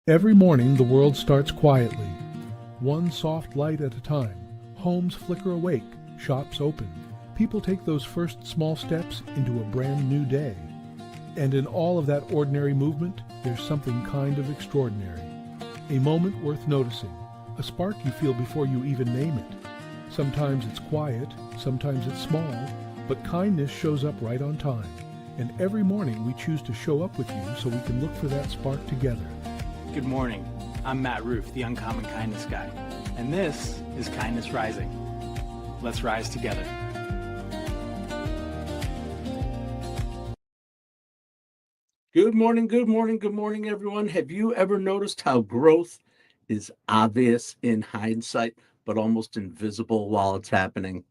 Every morning the world starts quietly, one soft light at a time. Homes flicker awake, shops open. People take those first small steps into a brand new day. And in all of that ordinary movement, there's something kind of extraordinary. A moment worth noticing, a spark you feel before you even name it. Sometimes it's quiet, sometimes it's small, but kindness shows up right on time. And every morning we choose to show up with you so we can look for that spark together. Good morning. I'm Matt Roof, the Uncommon Kindness Guy, and this is Kindness Rising. Let's rise together. Good morning, good morning, good morning, everyone. Have you ever noticed how growth is obvious in hindsight, but almost invisible while it's happening?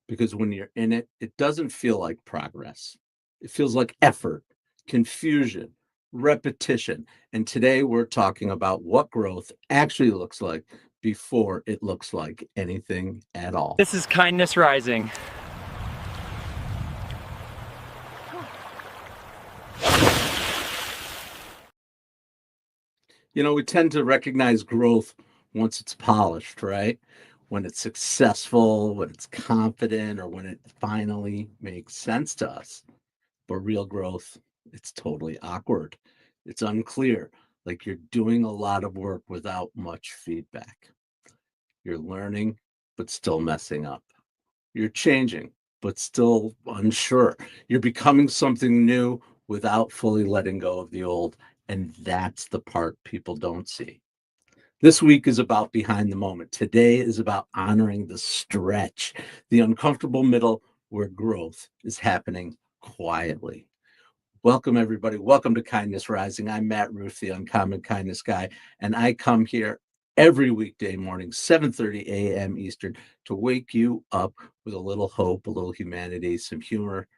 Because when you're in it, it doesn't feel like progress. It feels like effort, confusion, repetition. And today we're talking about what growth actually looks like before it looks like anything at all. This is Kindness Rising. You know, we tend to recognize growth once it's polished, right? When it's successful, when it's confident, or when it finally makes sense to us. But real growth, it's totally awkward. It's unclear, like you're doing a lot of work without much feedback. You're learning, but still messing up. You're changing, but still unsure. You're becoming something new without fully letting go of the old. And that's the part people don't see. This week is about behind the moment. Today is about honoring the stretch, the uncomfortable middle where growth is happening quietly. Welcome, everybody. Welcome to Kindness Rising. I'm Matt Ruth, the Uncommon Kindness Guy, and I come here every weekday morning, 7:30 a.m. Eastern, to wake you up with a little hope, a little humanity, some humor,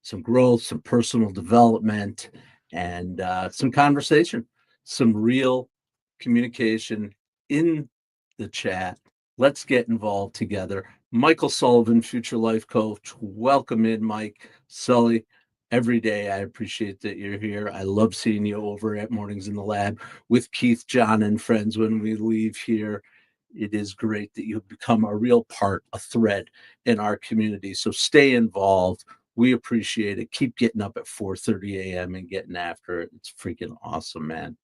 some growth, some personal development, and some conversation, some real communication in the chat. Let's get involved together. Michael Sullivan, future life coach. Welcome in, Mike. Sully, every day. I appreciate that you're here. I love seeing you over at Mornings in the Lab with Keith, John, and friends when we leave here. It is great that you've become a real part, a thread in our community. So stay involved. We appreciate it. Keep getting up at 4:30 a.m. and getting after it. It's freaking awesome, man.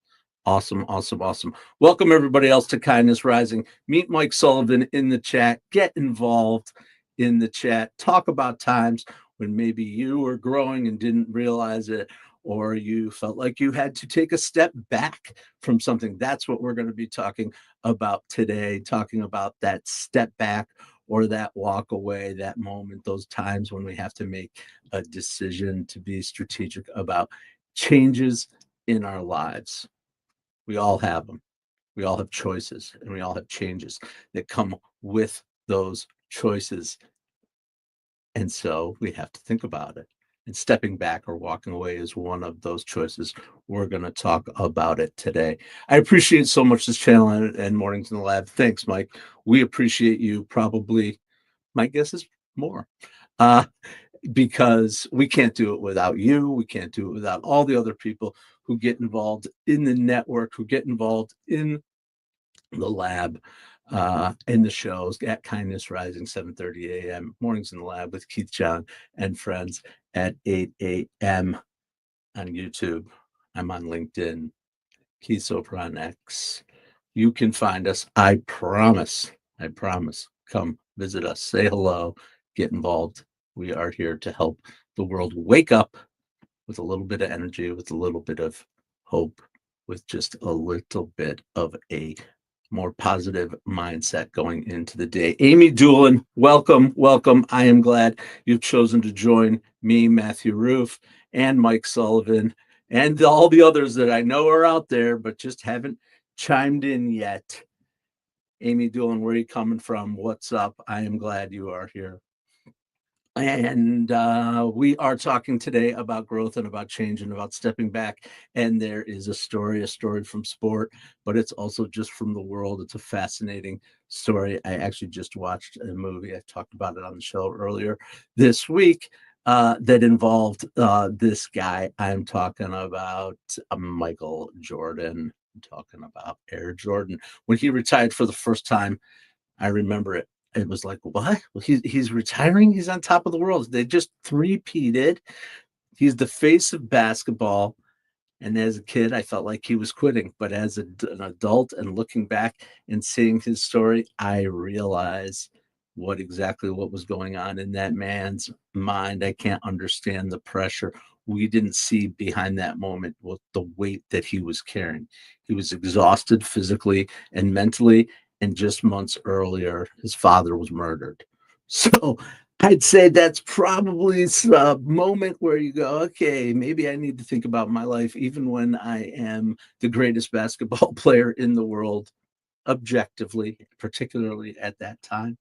Awesome, awesome, awesome. Welcome everybody else to Kindness Rising. Meet Mike Sullivan in the chat. Get involved in the chat. Talk about times when maybe you were growing and didn't realize it, or you felt like you had to take a step back from something. That's what we're going to be talking about today, talking about that step back or that walk away, that moment, those times when we have to make a decision to be strategic about changes in our lives. We all have them. We all have choices and we all have changes that come with those choices. And so we have to think about it. And stepping back or walking away is one of those choices. We're going to talk about it today. I appreciate so much this channel and Mornings in the Lab. Thanks, Mike. We appreciate you. Probably, my guess is more. Uh, because we can't do it without you. We can't do it without all the other people who get involved in the network, who get involved in the lab, in the shows at Kindness Rising, 7:30 a.m. Mornings in the Lab with Keith, John, and friends at 8 a.m. on YouTube. I'm on LinkedIn. Keith's over on X. You can find us. I promise. I promise. Come visit us. Say hello. Get involved. We are here to help the world wake up with a little bit of energy, with a little bit of hope, with just a little bit of a more positive mindset going into the day. Amy Doolin, welcome, welcome. I am glad you've chosen to join me, Matthew Roof, and Mike Sullivan, and all the others that I know are out there, but just haven't chimed in yet. Amy Doolin, where are you coming from? What's up? I am glad you are here. And we are talking today about growth and about change and about stepping back. And there is a story from sport, but it's also just from the world. It's a fascinating story. I actually just watched a movie. I talked about it on the show earlier this week that involved this guy. I'm talking about Michael Jordan. I'm talking about Air Jordan. When he retired for the first time, I remember it. It was like, what? Well, he's retiring. He's on top of the world. They just three-peated. He's the face of basketball. And as a kid, I felt like he was quitting. But as an adult and looking back and seeing his story, I realize what was going on in that man's mind. I can't understand the pressure. We didn't see behind that moment what the weight that he was carrying. He was exhausted physically and mentally. And just months earlier, his father was murdered. So I'd say that's probably a moment where you go, okay, maybe I need to think about my life, even when I am the greatest basketball player in the world, objectively, particularly at that time.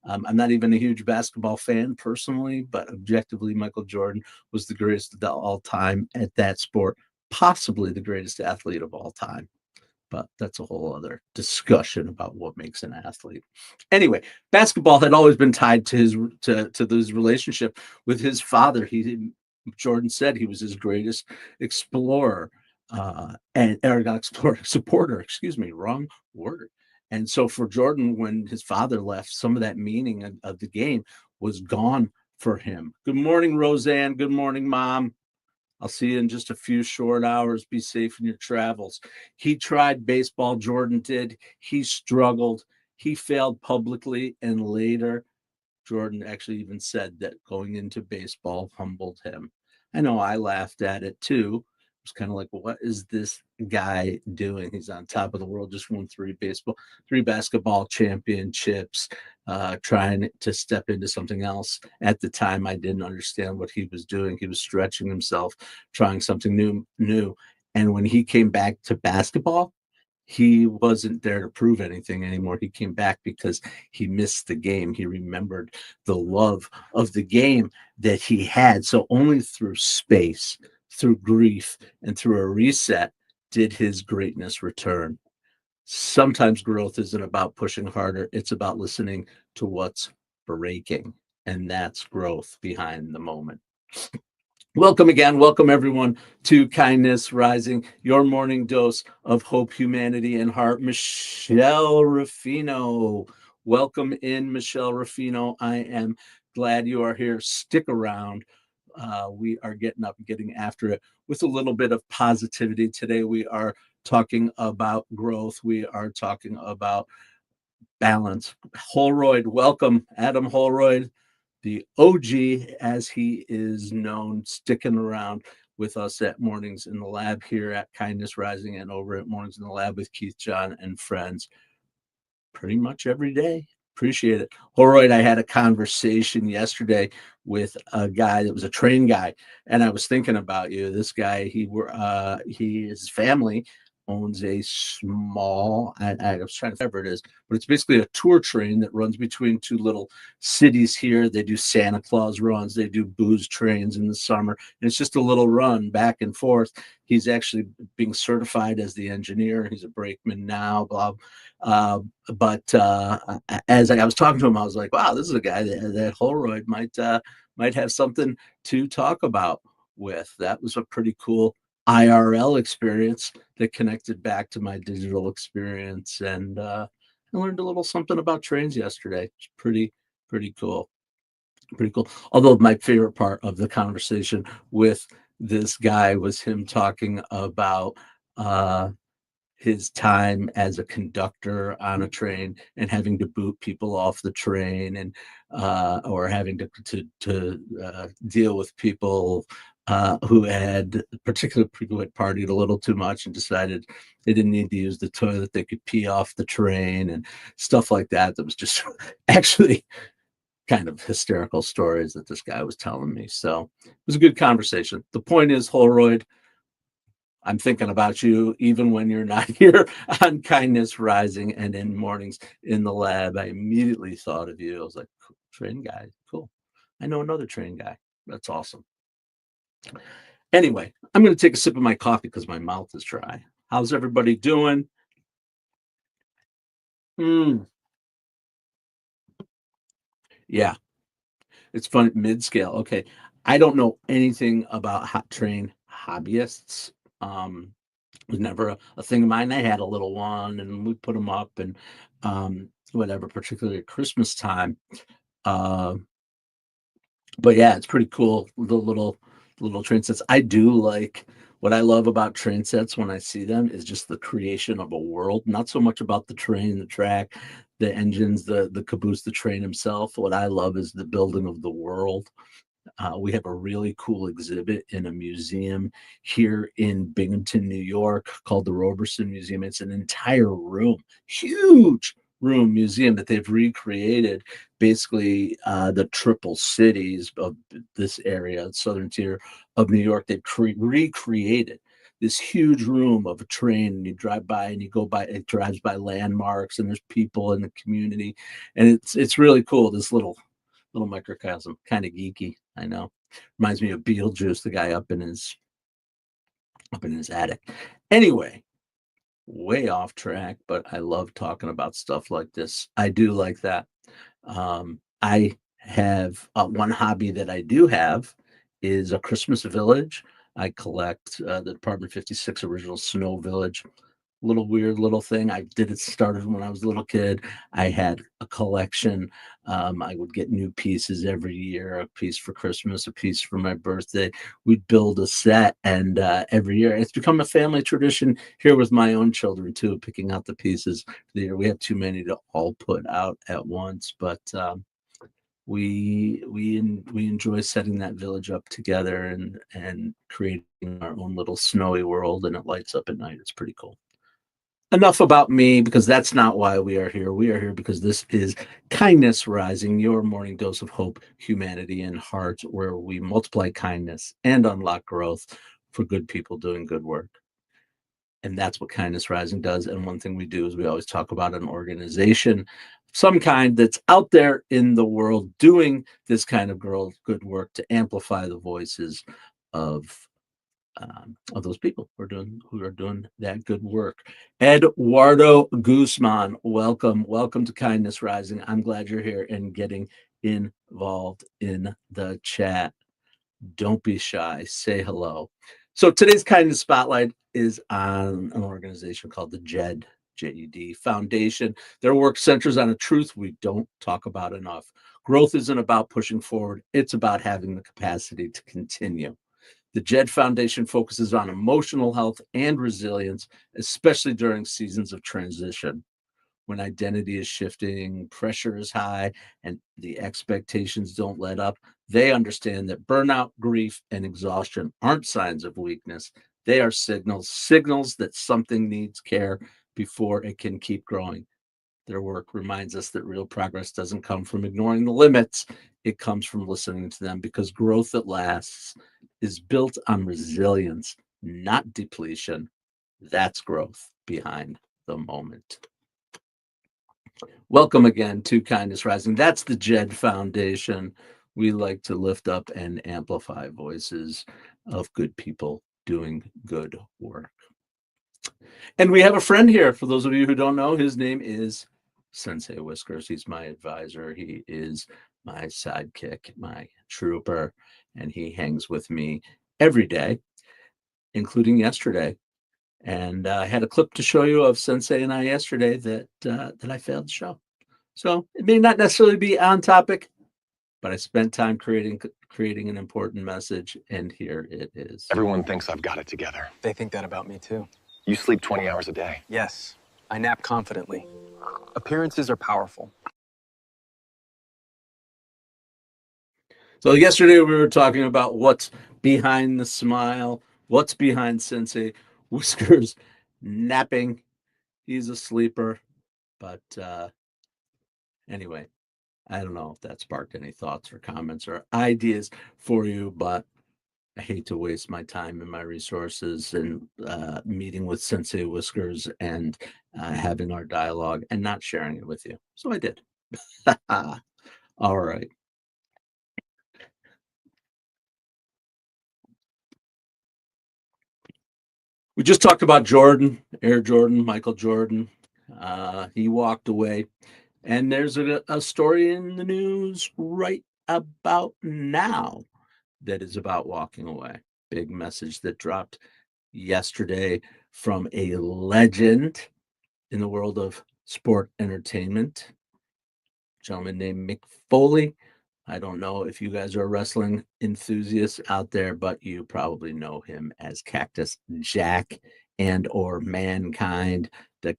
I'm not even a huge basketball fan personally, but objectively, Michael Jordan was the greatest of all time at that sport, possibly the greatest athlete of all time. But that's a whole other discussion about what makes an athlete. Anyway, basketball had always been tied to his relationship with his father. Jordan said he was his greatest explorer, and or not explorer, supporter. Excuse me, wrong word. And so for Jordan, when his father left, some of that meaning of the game was gone for him. Good morning, Roseanne. Good morning, Mom. I'll see you in just a few short hours. Be safe in your travels. He tried baseball, Jordan did. He struggled. He failed publicly. And later, Jordan actually even said that going into baseball humbled him. I know I laughed at it too. It was kind of like, what is this guy doing? He's on top of the world, just won three basketball championships, trying to step into something else. At the time, I didn't understand what he was doing. He was stretching himself, trying something new. And when he came back to basketball, he wasn't there to prove anything anymore. He came back because he missed the game. He remembered the love of the game that he had. So only through space, through grief, and through a reset did his greatness return. Sometimes growth isn't about pushing harder, it's about listening to what's breaking. And that's growth behind the moment. Welcome again. Welcome everyone to Kindness Rising, your morning dose of hope, humanity, and heart. Michelle Ruffino. Welcome in, Michelle Ruffino. I am glad you are here. Stick around. We are getting up and getting after it with a little bit of positivity. Today we are talking about growth. We are talking about balance. Holroyd, welcome. Adam Holroyd, the OG, as he is known, sticking around with us at Mornings in the Lab here at Kindness Rising and over at Mornings in the Lab with Keith, John, and friends pretty much every day. Appreciate it. Holroyd, I had a conversation yesterday with a guy that was a train guy, and I was thinking about you. This guy, his family owns a small, I was trying to whatever it is, but it's basically a tour train that runs between two little cities here. They do Santa Claus runs, they do booze trains in the summer, and it's just a little run back and forth. He's actually being certified as the engineer. He's a brakeman now, blah. But as I was talking to him, I was like, wow, this is a guy that Holroyd might have something to talk about with. That was a pretty cool IRL experience that connected back to my digital experience. And I learned a little something about trains yesterday. It's pretty cool. Pretty cool. Although my favorite part of the conversation with this guy was him talking about his time as a conductor on a train and having to boot people off the train, and or having to deal with people who had particular people who had partied a little too much and decided they didn't need to use the toilet, they could pee off the train and stuff like that. That was just actually kind of hysterical stories that this guy was telling me. So it was a good conversation. The point is, Holroyd, I'm thinking about you even when you're not here on Kindness Rising and in Mornings in the Lab. I immediately thought of you. I was like, train guy, cool. I know another train guy. That's awesome. Anyway, I'm going to take a sip of my coffee because my mouth is dry. How's everybody doing? Yeah, it's fun. Mid scale. Okay. I don't know anything about hot train hobbyists. Um, was never a thing of mine. I had a little one, and we put them up, and whatever, particularly at Christmas time. Uh, but yeah, it's pretty cool. The little train sets. I do like what I love about train sets when I see them is just the creation of a world. Not so much about the train, the track, the engines, the caboose, the train himself. What I love is the building of the world. We have a really cool exhibit in a museum here in Binghamton, New York, called the Roberson Museum. It's an entire room, huge room museum that they've recreated basically the triple cities of this area, southern tier of New York. They've recreated this huge room of a train, and you drive by and you go by, it drives by landmarks, and there's people in the community, and it's really cool. This little microcosm, kind of geeky, I know. Reminds me of Beetlejuice, the guy up in his attic. Anyway, way off track, but I love talking about stuff like this. I do like that. I have one hobby that I do have is a Christmas village. I collect the Department 56 original Snow Village. Little weird little thing. I did it started when I was a little kid. I had a collection. I would get new pieces every year, a piece for Christmas, a piece for my birthday. We'd build a set, and every year it's become a family tradition here with my own children too, picking out the pieces for the year. We have too many to all put out at once, but we enjoy setting that village up together and creating our own little snowy world, and it lights up at night. It's pretty cool. Enough about me, because that's not why we are here. We are here because this is Kindness Rising, your morning dose of hope, humanity, and heart, where we multiply kindness and unlock growth for good people doing good work. And that's what Kindness Rising does. And one thing we do is we always talk about an organization of some kind that's out there in the world doing this kind of good work to amplify the voices of those people who are doing that good work. Eduardo Guzman, welcome to Kindness Rising. I'm glad you're here and getting involved in the chat. Don't be shy. Say hello. So today's Kindness Spotlight is on an organization called the Jed Foundation. Their work centers on a truth we don't talk about enough. Growth isn't about pushing forward. It's about having the capacity to continue. The Jed Foundation focuses on emotional health and resilience, especially during seasons of transition. When identity is shifting, pressure is high, and the expectations don't let up, they understand that burnout, grief, and exhaustion aren't signs of weakness. They are signals that something needs care before it can keep growing. Their work reminds us that real progress doesn't come from ignoring the limits. It comes from listening to them, because growth that lasts is built on resilience, not depletion. That's growth behind the moment. Welcome again to Kindness Rising. That's the Jed Foundation. We like to lift up and amplify voices of good people doing good work. And we have a friend here. For those of you who don't know, his name is Sensei Whiskers. He's my advisor. He is my sidekick, my trooper, and he hangs with me every day, including yesterday. And I had a clip to show you of Sensei and I yesterday that I failed to show. So it may not necessarily be on topic, but I spent time creating an important message, and here it is. Everyone thinks I've got it together. They think that about me too. You sleep 20 hours a day. Yes, I nap confidently. Appearances are powerful. So yesterday we were talking about what's behind the smile, what's behind Sensei Whiskers napping. He's a sleeper, but anyway, I don't know if that sparked any thoughts or comments or ideas for you, but I hate to waste my time and my resources and meeting with Sensei Whiskers and having our dialogue and not sharing it with you. So I did. All right. We just talked about Jordan, Air Jordan, Michael Jordan. He walked away. And there's a story in the news right about now that is about walking away. Big message that dropped yesterday from a legend in the world of sport entertainment, a gentleman named Mick Foley. I don't know if you guys are wrestling enthusiasts out there, but you probably know him as Cactus Jack and or Mankind, the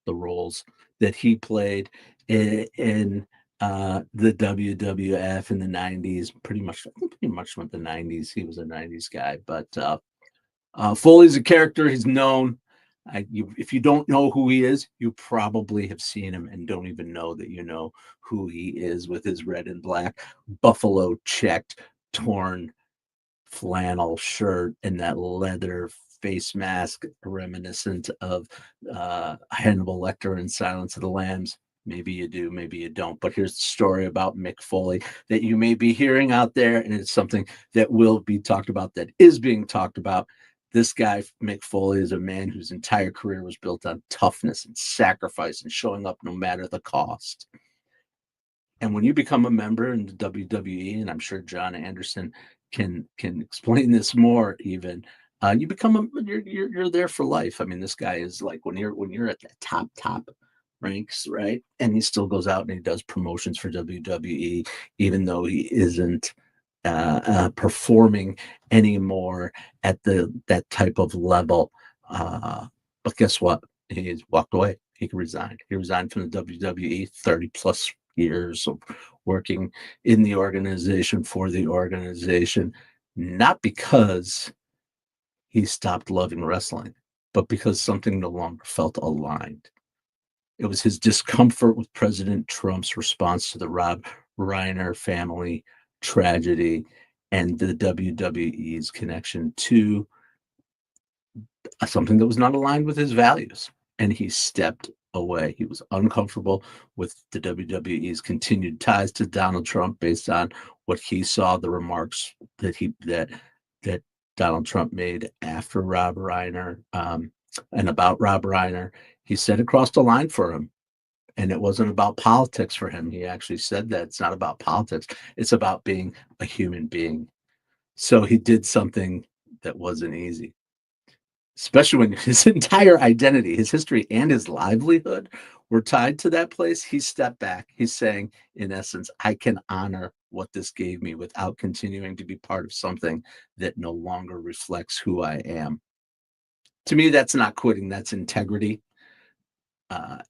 roles that he played in the WWF in the 90s. Pretty much went the 90s. He was a 90s guy, but Foley's a character. He's known. If you don't know who he is, you probably have seen him and don't even know that you know who he is, with his red and black buffalo checked torn flannel shirt and that leather face mask reminiscent of Hannibal Lecter in Silence of the Lambs. Maybe you do, maybe you don't. But here's the story about Mick Foley that you may be hearing out there, and it's something that will be talked about, that is being talked about. This guy, Mick Foley, is a man whose entire career was built on toughness and sacrifice and showing up no matter the cost. And when you become a member in the WWE, and I'm sure John Anderson can explain this more even, you become you're there for life. I mean, this guy is like, when you're at the top ranks, right? And he still goes out and he does promotions for WWE, even though he isn't performing anymore at that type of level. But guess what? He's walked away. He resigned. He resigned from the WWE. 30 plus years of working in the organization, for the organization, not because he stopped loving wrestling, but because something no longer felt aligned. It was his discomfort with President Trump's response to the Rob Reiner family tragedy and the WWE's connection to something that was not aligned with his values. And he stepped away. He was uncomfortable with the WWE's continued ties to Donald Trump based on what he saw, the remarks that Donald Trump made after Rob Reiner, and about Rob Reiner. He said it crossed the line for him. And it wasn't about politics for him. He actually said that it's not about politics. It's about being a human being. So he did something that wasn't easy, especially when his entire identity, his history, and his livelihood were tied to that place. He stepped back. He's saying, in essence, I can honor what this gave me without continuing to be part of something that no longer reflects who I am. To me, that's not quitting. That's integrity.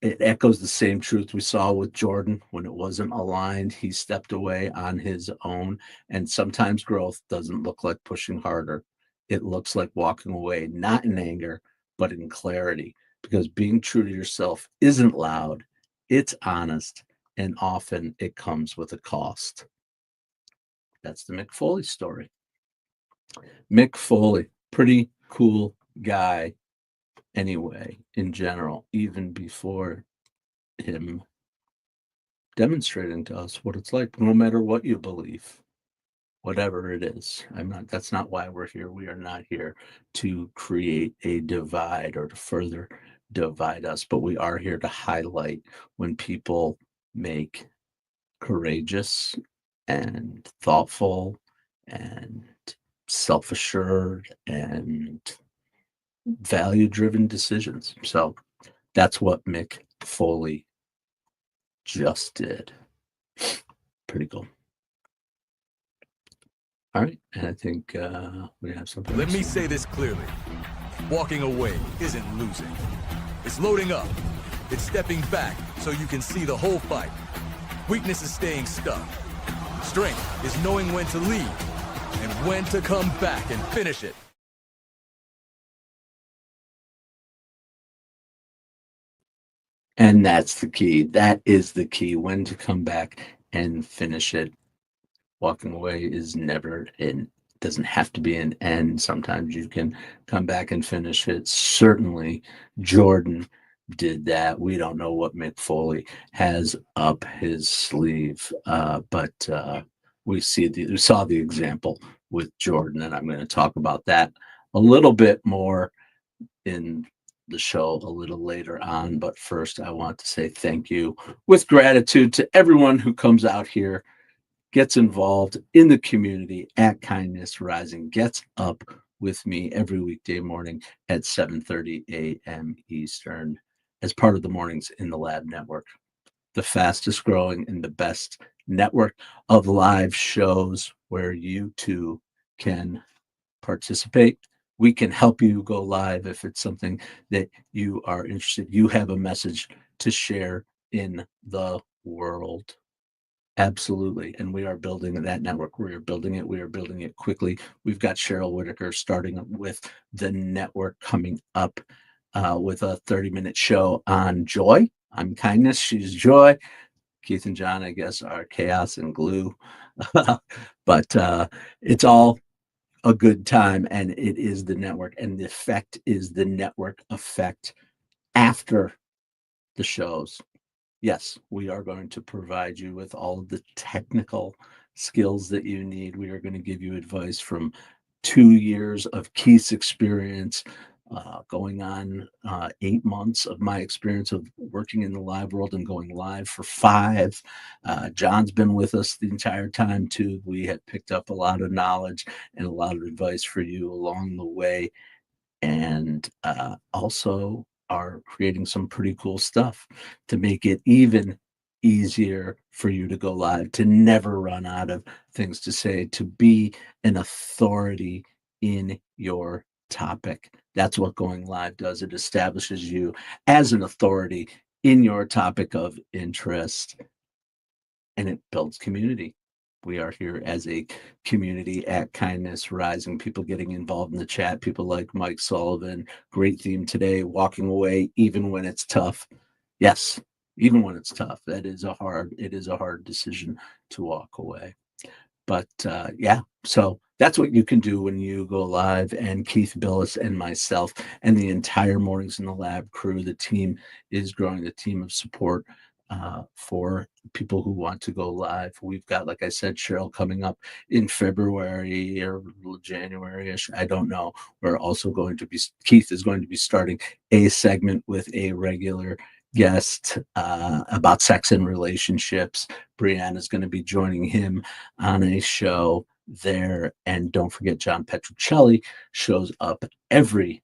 It echoes the same truth we saw with Jordan. When it wasn't aligned, he stepped away on his own. And sometimes growth doesn't look like pushing harder. It looks like walking away, not in anger, but in clarity. Because being true to yourself isn't loud, it's honest, and often it comes with a cost. That's the Mick Foley story. Mick Foley, pretty cool guy. Anyway, in general, even before him demonstrating to us what it's like, no matter what you believe, whatever it is. That's not why we're here. We are not here to create a divide or to further divide us, but we are here to highlight when people make courageous and thoughtful and self-assured and value-driven decisions. So that's what Mick Foley just did. Pretty cool. All right, and I think we have something. Let me say this clearly. Walking away isn't losing. It's loading up. It's stepping back so you can see the whole fight. Weakness is staying stuck. Strength is knowing when to leave and when to come back and finish it. And that's the key. That is the key. When to come back and finish it. Walking away is never doesn't have to be an end. Sometimes you can come back and finish it. Certainly Jordan did that. We don't know what Mick Foley has up his sleeve, but we saw the example with Jordan, and I'm going to talk about that a little bit more in the show a little later on. But first, I want to say thank you with gratitude to everyone who comes out here, gets involved in the community at Kindness Rising, gets up with me every weekday morning at 7:30 a.m. Eastern as part of the Mornings in the Lab Network, the fastest growing and the best network of live shows where you too can participate. We can help you go live if it's something that you are interested. You have a message to share in the world. Absolutely. And we are building that network. We are building it. We are building it quickly. We've got Cheryl Whitaker starting with the network coming up with a 30-minute show on joy. I'm kindness. She's joy. Keith and John, I guess, are chaos and glue. But it's all a good time, and it is the network. And the effect is the network effect after the shows. Yes, we are going to provide you with all of the technical skills that you need. We are going to give you advice from 2 years of Keith's experience, going on 8 months of my experience of working in the live world and going live for 5. John's been with us the entire time too. We have picked up a lot of knowledge and a lot of advice for you along the way, and also are creating some pretty cool stuff to make it even easier for you to go live, to never run out of things to say, to be an authority in your topic. That's what going live does. It establishes you as an authority in your topic of interest, and it builds community. We are here as a community at Kindness Rising, people getting involved in the chat, people like Mike Sullivan. Great theme today, walking away even when it's tough. Yes, even when it's tough. It is a hard decision to walk away. But yeah, so that's what you can do when you go live. And Keith Billis and myself and the entire Mornings in the Lab crew, the team is growing, the team of support for people who want to go live. We've got, like I said, Cheryl coming up in February or January-ish. I don't know. We're also going to be, Keith is going to be starting a segment with a regular guest about sex and relationships. Brianna is going to be joining him on a show there. And don't forget, John Petruccelli shows up every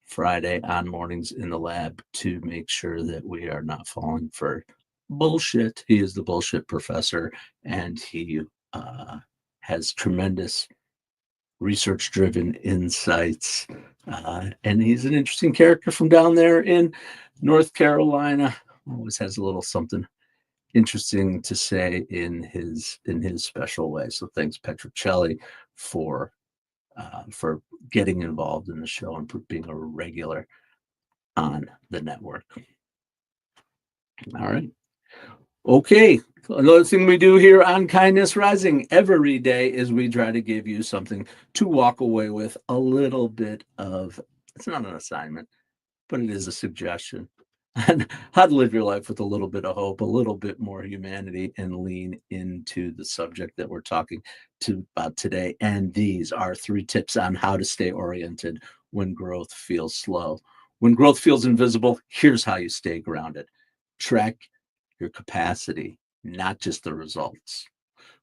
Friday on Mornings in the Lab to make sure that we are not falling for bullshit. He is the bullshit professor, and he has tremendous research-driven insights. And he's an interesting character from down there in North Carolina. Always has a little something interesting to say in his special way. So thanks, Petruccelli, for getting involved in the show and for being a regular on the network. All right. Okay. Another thing we do here on Kindness Rising every day is we try to give you something to walk away with, a little bit of, it's not an assignment, but it is a suggestion on how to live your life with a little bit of hope, a little bit more humanity, and lean into the subject that we're talking about today. And these are 3 tips on how to stay oriented when growth feels slow. When growth feels invisible, here's how you stay grounded. Track your capacity, not just the results.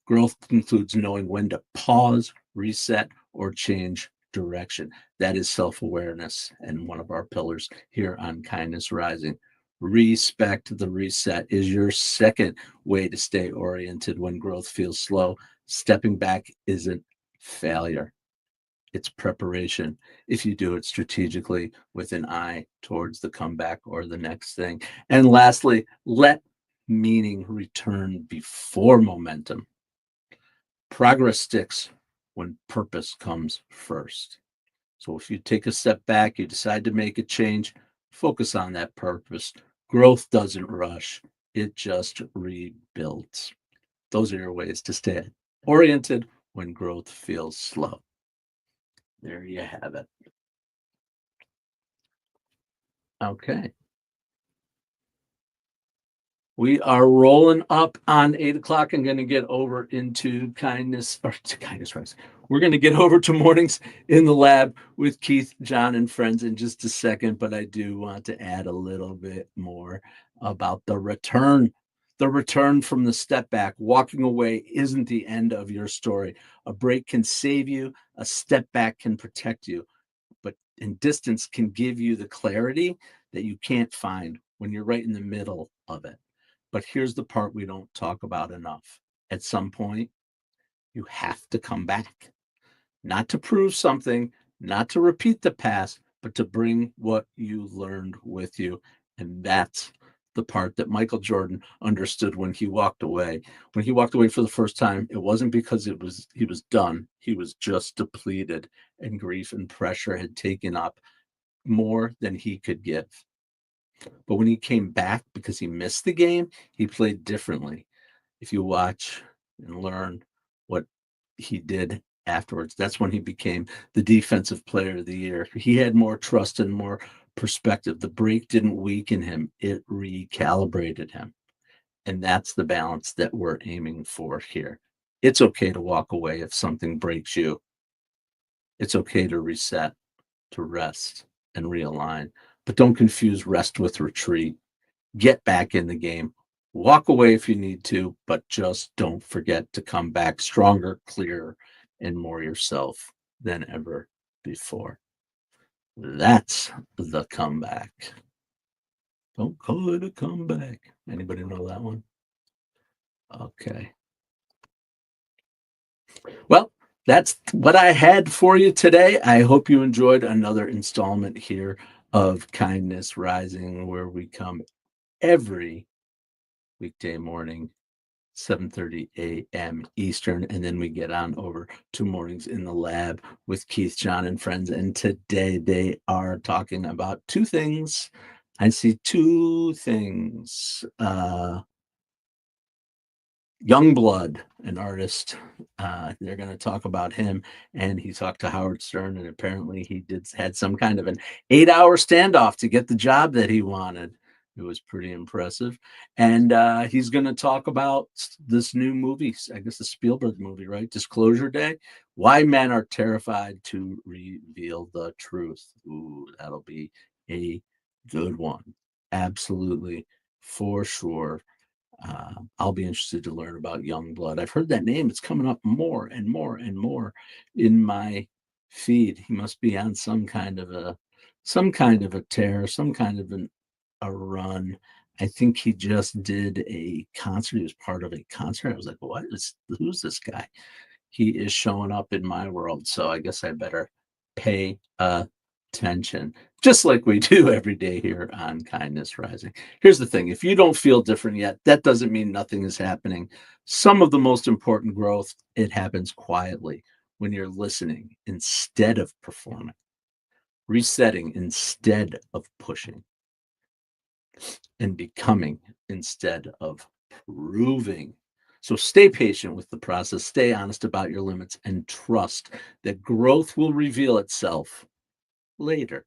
Growth includes knowing when to pause, reset, or change direction. That is self-awareness, and one of our pillars here on Kindness Rising. Respect the reset is your second way to stay oriented when growth feels slow. Stepping back isn't failure. It's preparation if you do it strategically with an eye towards the comeback or the next thing. And lastly, let meaning return before momentum. Progress sticks when purpose comes first. So if you take a step back, you decide to make a change, focus on that purpose. Growth doesn't rush, it just rebuilds. Those are your ways to stay oriented when growth feels slow. There you have it. Okay. We are rolling up on 8 o'clock. I'm going to get over into Kindness Rising. We're going to get over to Mornings in the Lab with Keith, John, and friends in just a second, but I do want to add a little bit more about the return The return from the step back, walking away isn't the end of your story. A break can save you, a step back can protect you, but and distance can give you the clarity that you can't find when you're right in the middle of it. But here's the part we don't talk about enough. At some point, you have to come back, not to prove something, not to repeat the past, but to bring what you learned with you. And that's the part that Michael Jordan understood when he walked away. When he walked away for the first time, it wasn't because he was done. He was just depleted, and grief and pressure had taken up more than he could give. But when he came back because he missed the game, he played differently. If you watch and learn what he did afterwards, that's when he became the defensive player of the year. He had more trust and more perspective. The break didn't weaken him, it recalibrated him. And that's the balance that we're aiming for here. It's okay to walk away if something breaks you. It's okay to reset, to rest and realign. But don't confuse rest with retreat. Get back in the game. Walk away if you need to, but just don't forget to come back stronger, clearer, and more yourself than ever before. That's the comeback. Don't call it a comeback. Anybody know that one? Okay. Well, that's what I had for you today. I hope you enjoyed another installment here of Kindness Rising, where we come every weekday morning, 7:30 a.m. Eastern, and then we get on over to Mornings in the Lab with Keith, John, and friends. And today they are talking about two things. I see two things. Youngblood, an artist. They're going to talk about him, and he talked to Howard Stern, and apparently he had some kind of an 8-hour standoff to get the job that he wanted. It was pretty impressive. And he's going to talk about this new movie, I guess the Spielberg movie, right? Disclosure Day. Why men are terrified to reveal the truth. Ooh, that'll be a good one. Absolutely, for sure. I'll be interested to learn about Youngblood. I've heard that name. It's coming up more and more and more in my feed. He must be on some kind of a tear, some kind of a run. I think he just did a concert. He was part of a concert. I was like, who's this guy? He is showing up in my world, so I guess I better pay attention, just like we do every day here on Kindness Rising. Here's the thing. If you don't feel different yet, that doesn't mean nothing is happening. Some of the most important growth, it happens quietly when you're listening instead of performing, resetting instead of pushing, and becoming instead of proving. So stay patient with the process, stay honest about your limits, and trust that growth will reveal itself later.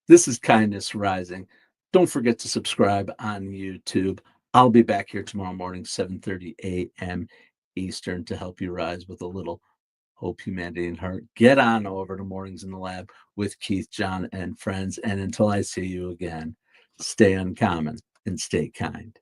This is Kindness Rising. Don't forget to subscribe on YouTube. I'll be back here tomorrow morning, 7:30 a.m. Eastern, to help you rise with a little hope, humanity, and heart. Get on over to Mornings in the Lab with Keith, John, and friends. And until I see you again, stay uncommon and stay kind.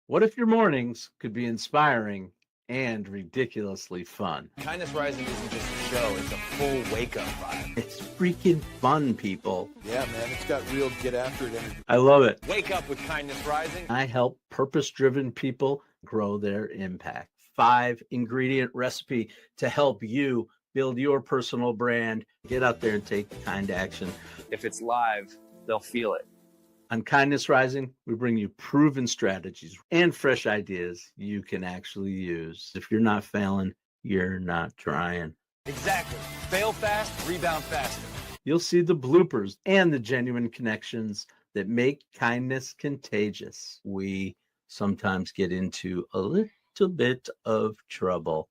What if your mornings could be inspiring and ridiculously fun? Kindness Rising isn't just a show, it's a full wake-up vibe. It's freaking fun, people. Yeah, man, it's got real get after it energy. I love it. Wake up with Kindness Rising. I help purpose-driven people grow their impact. 5-ingredient recipe to help you build your personal brand. Get out there and take kind action. If it's live, they'll feel it. On Kindness Rising, we bring you proven strategies and fresh ideas you can actually use. If you're not failing, you're not trying. Exactly. Fail fast, rebound faster. You'll see the bloopers and the genuine connections that make kindness contagious. We sometimes get into a little bit of trouble.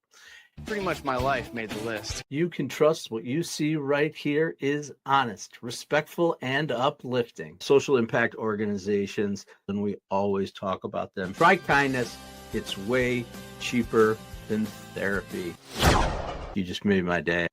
Pretty much my life made the list. You can trust what you see right here is honest, respectful, and uplifting. Social impact organizations, and we always talk about them. Try kindness. It's way cheaper than therapy. You just made my day.